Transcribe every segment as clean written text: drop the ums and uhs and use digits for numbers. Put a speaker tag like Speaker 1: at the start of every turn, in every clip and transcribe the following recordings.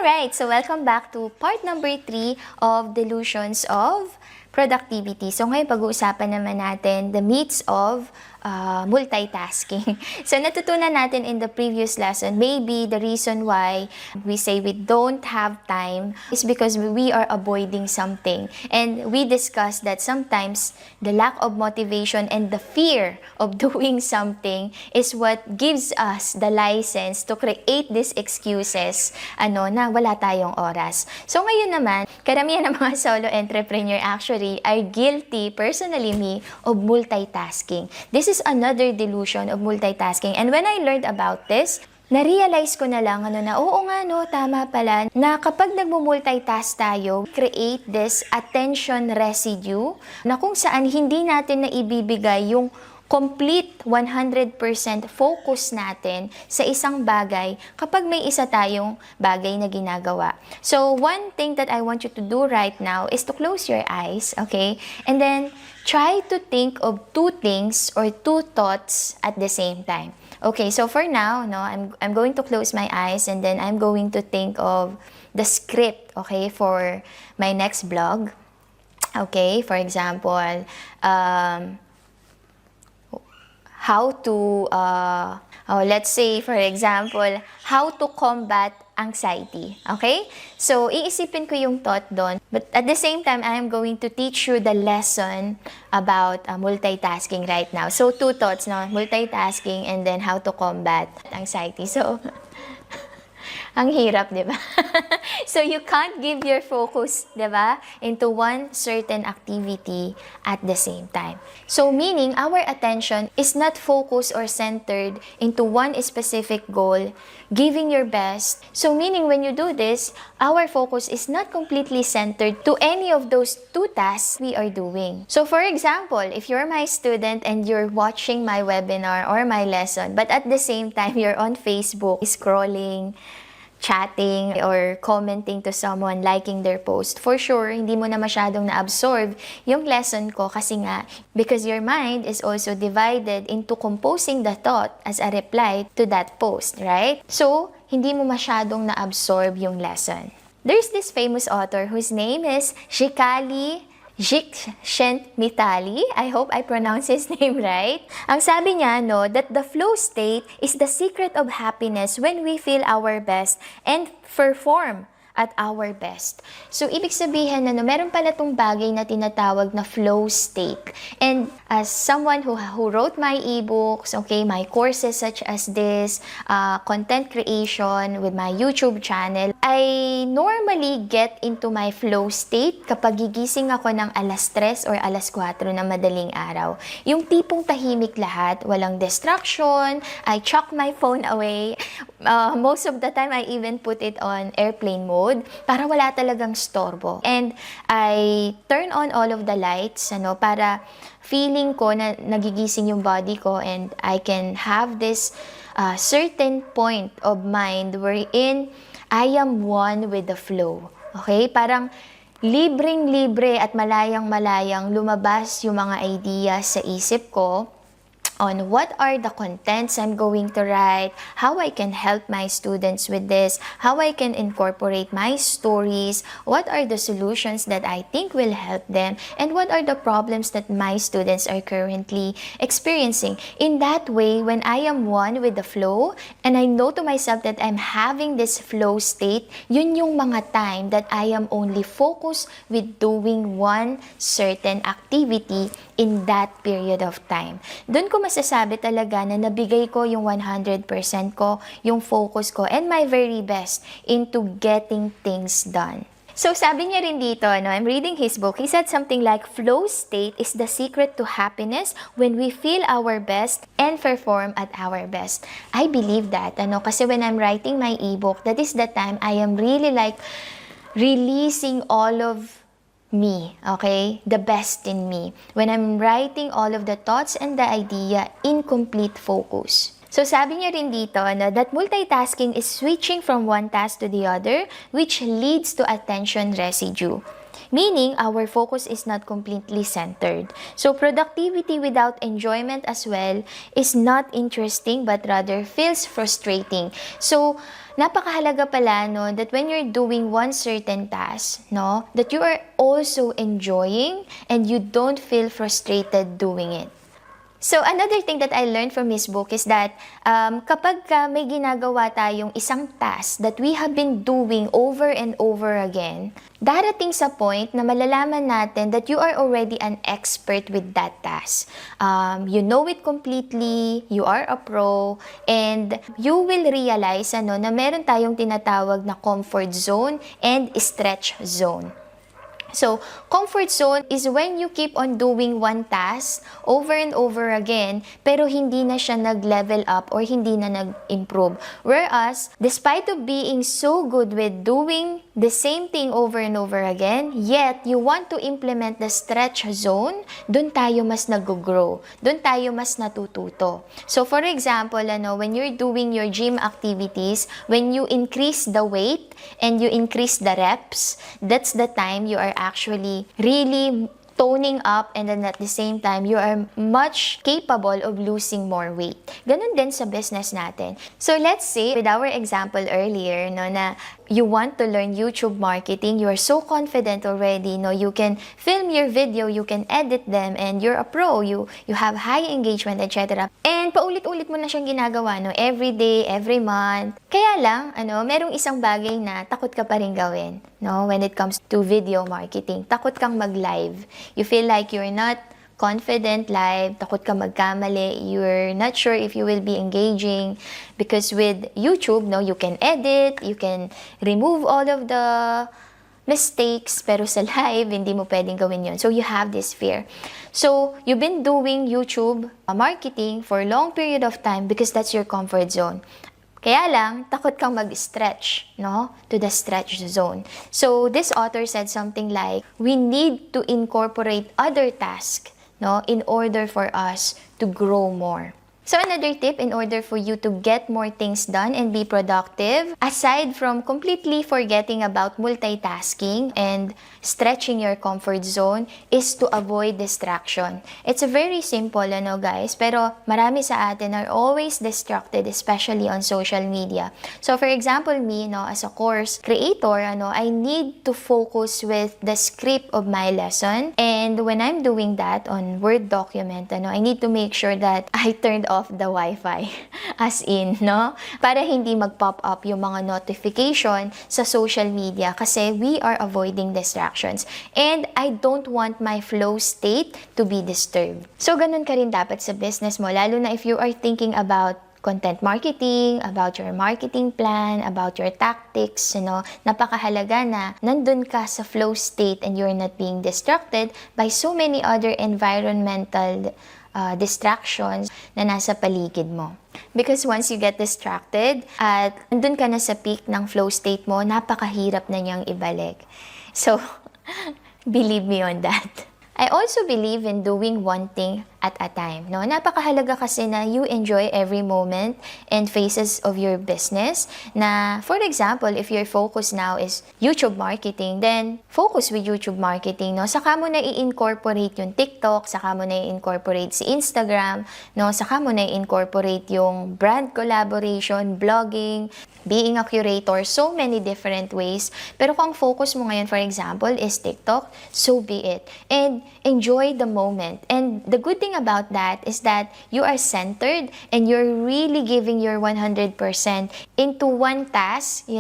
Speaker 1: Alright, so welcome back to part number 3 of Delusions of Productivity. So ngayon pag-uusapan naman natin the myths of multitasking. So natutunan natin in the previous lesson, maybe the reason why we say we don't have time is because we are avoiding something. And we discussed that sometimes the lack of motivation and the fear of doing something is what gives us the license to create these excuses na wala tayong oras. So ngayon naman, karamihan ng mga solo entrepreneur actually are guilty, personally me, of multitasking. This is another delusion of multitasking. And when I learned about this, na-realize ko na lang oo nga tama pala, na kapag nagmo-multitask tayo, create this attention residue na kung saan hindi natin na ibibigay yung complete 100% focus natin sa isang bagay kapag may isa tayong bagay na ginagawa. So, one thing that I want you to do right now is to close your eyes, okay? And then, try to think of two things or two thoughts at the same time. Okay, so for now, I'm going to close my eyes and then I'm going to think of the script, okay, for my next vlog. Okay, for example, how to, let's say, for example, how to combat anxiety. Okay? So, iisipin ko yung thought doon. But at the same time, I am going to teach you the lesson about multitasking right now. So, two thoughts, multitasking and then how to combat anxiety. So, ang hirap, di ba? So, you can't give your focus, di ba, into one certain activity at the same time. So, meaning, our attention is not focused or centered into one specific goal, giving your best. So, meaning, when you do this, our focus is not completely centered to any of those two tasks we are doing. So, for example, if you're my student and you're watching my webinar or my lesson, but at the same time, you're on Facebook, scrolling, chatting or commenting to someone, liking their post, for sure, hindi mo na masyadong na-absorb yung lesson ko kasi nga, because your mind is also divided into composing the thought as a reply to that post, right? So, hindi mo masyadong na-absorb yung lesson. There's this famous author whose name is Csikszentmihalyi. I hope I pronounce his name right. Ang sabi niya, that the flow state is the secret of happiness when we feel our best and perform at our best. So, ibig sabihin meron pala tong bagay na tinatawag na flow state. And as someone who wrote my ebooks, okay, my courses such as this, content creation with my YouTube channel, I normally get into my flow state kapag gigising ako ng alas 3 or alas 4 na madaling araw. Yung tipong tahimik lahat, walang distraction, I chuck my phone away. Most of the time, I even put it on airplane mode para wala talagang storbo. And I turn on all of the lights, para feeling ko na nagigising yung body ko and I can have this certain point of mind wherein I am one with the flow. Okay? Parang libreng-libre at malayang-malayang lumabas yung mga ideas sa isip ko on what are the contents I'm going to write, how I can help my students with this, how I can incorporate my stories, what are the solutions that I think will help them, and what are the problems that my students are currently experiencing. In that way, when I am one with the flow, and I know to myself that I'm having this flow state, yun yung mga time that I am only focused with doing one certain activity in that period of time. Doon ko masasabi talaga na nabigay ko yung 100% ko, yung focus ko, and my very best into getting things done. So, sabi niya rin dito, I'm reading his book, he said something like, flow state is the secret to happiness when we feel our best and perform at our best. I believe that, kasi when I'm writing my ebook, that is the time I am really like releasing all of me, okay? The best in me. When I'm writing all of the thoughts and the idea in complete focus. So sabi niya rin dito that multitasking is switching from one task to the other, which leads to attention residue. Meaning, our focus is not completely centered. So productivity without enjoyment as well is not interesting but rather feels frustrating. So napakahalaga pala that when you're doing one certain task, that you are also enjoying and you don't feel frustrated doing it. So, another thing that I learned from this book is that kapag may ginagawa tayong isang task that we have been doing over and over again, darating sa point na malalaman natin that you are already an expert with that task. You know it completely, you are a pro, and you will realize na meron tayong tinatawag na comfort zone and stretch zone. So, comfort zone is when you keep on doing one task over and over again, pero hindi na siya nag-level up or hindi na nag-improve. Whereas, despite of being so good with doing the same thing over and over again, yet you want to implement the stretch zone, dun tayo mas nag-grow. Dun tayo mas natututo. So, for example, when you're doing your gym activities, when you increase the weight and you increase the reps, that's the time you are actually really toning up, and then at the same time, you are much capable of losing more weight. Ganun din sa business natin. So let's say, with our example earlier, na you want to learn YouTube marketing, you are so confident already, you can film your video, you can edit them, and you're a pro, you have high engagement, etc. And paulit-ulit mo na siyang ginagawa, every day, every month. Kaya lang, merong isang bagay na takot ka pa rin gawin, when it comes to video marketing. Takot kang mag-live. You feel like you're not confident live, takot ka magkamali, you're not sure if you will be engaging, because with YouTube, you can edit, you can remove all of the mistakes, pero sa live, hindi mo pwedeng gawin yun. So you have this fear. So you've been doing YouTube marketing for a long period of time because that's your comfort zone. Kaya lang, takot kang mag-stretch, to the stretch zone. So this author said something like, we need to incorporate other tasks, in order for us to grow more. So another tip in order for you to get more things done and be productive, aside from completely forgetting about multitasking and stretching your comfort zone, is to avoid distraction. It's very simple, guys, pero marami sa atin are always distracted, especially on social media. So for example, me, as a course creator, I need to focus with the script of my lesson. And when I'm doing that on Word document, I need to make sure that I turned off the Wi-Fi. As in, para hindi mag-pop up yung mga notification sa social media kasi we are avoiding distractions. And I don't want my flow state to be disturbed. So, ganun ka rin dapat sa business mo, lalo na if you are thinking about content marketing, about your marketing plan, about your tactics, napakahalaga na nandun ka sa flow state and you're not being distracted by so many other environmental distractions na nasa paligid mo. Because once you get distracted at nandun ka na sa peak ng flow state mo, napakahirap na niyang ibalik. So, believe me on that. I also believe in doing one thing at a time. Napakahalaga kasi na you enjoy every moment and phases of your business. Na, for example, if your focus now is YouTube marketing, then focus with YouTube marketing. Saka mo na i-incorporate yung TikTok, saka mo na i-incorporate si Instagram, saka mo na i-incorporate yung brand collaboration, blogging, being a curator, so many different ways. Pero kung focus mo ngayon, for example, is TikTok, so be it. And enjoy the moment. And the good thing about that is that you are centered and you're really giving your 100% into one task,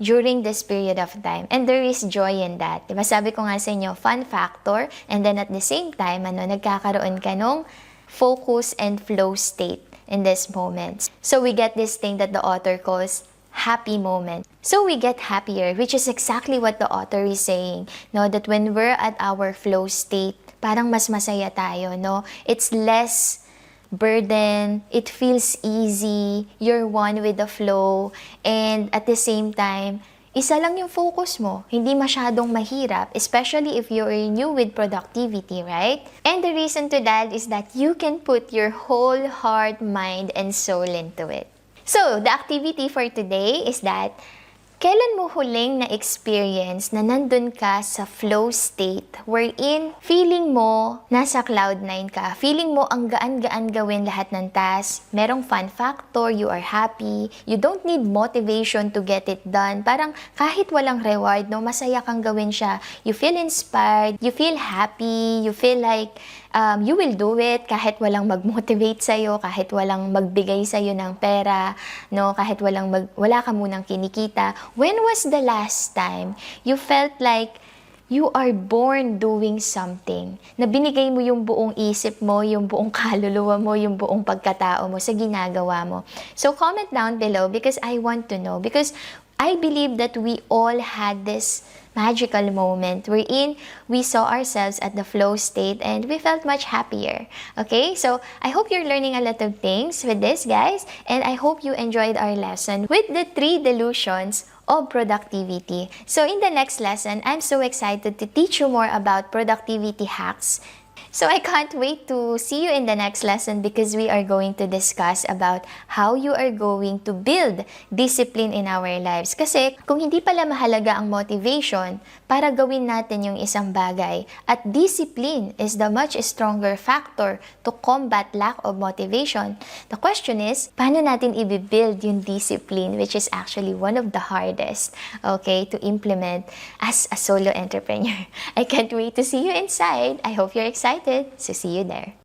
Speaker 1: during this period of time. And there is joy in that. Diba? Sabi ko nga sa inyo, fun factor. And then at the same time, nagkakaroon ka nung focus and flow state in this moment. So we get this thing that the author calls happy moment. So we get happier, which is exactly what the author is saying, that when we're at our flow state, parang mas masaya tayo, It's less burden, it feels easy, you're one with the flow, and at the same time, isa lang yung focus mo. Hindi masyadong mahirap, especially if you're new with productivity, right? And the reason to that is that you can put your whole heart, mind, and soul into it. So, the activity for today is that kailan mo huling na-experience na nandun ka sa flow state wherein feeling mo nasa cloud 9 ka, feeling mo ang gaan-gaan gawin lahat ng task, merong fun factor, you are happy, you don't need motivation to get it done, parang kahit walang reward, no, masaya kang gawin siya, you feel inspired, you feel happy, you feel like you will do it kahit walang mag-motivate sa'yo, kahit walang magbigay sa'yo ng pera, no? Kahit wala ka munang kinikita. When was the last time you felt like you are born doing something? Na binigay mo yung buong isip mo, yung buong kaluluwa mo, yung buong pagkatao mo sa ginagawa mo. So comment down below because I want to know. Because I believe that we all had this magical moment wherein we saw ourselves at the flow state and we felt much happier. Okay? So, I hope you're learning a lot of things with this, guys, and I hope you enjoyed our lesson with the 3 delusions of productivity. So, in the next lesson, I'm so excited to teach you more about productivity hacks. So I can't wait to see you in the next lesson because we are going to discuss about how you are going to build discipline in our lives. Kasi kung hindi pala mahalaga ang motivation para gawin natin yung isang bagay at discipline is the much stronger factor to combat lack of motivation, the question is, paano natin i-build yung discipline, which is actually one of the hardest, okay, to implement as a solo entrepreneur. I can't wait to see you inside. I hope you're excited. So see you there.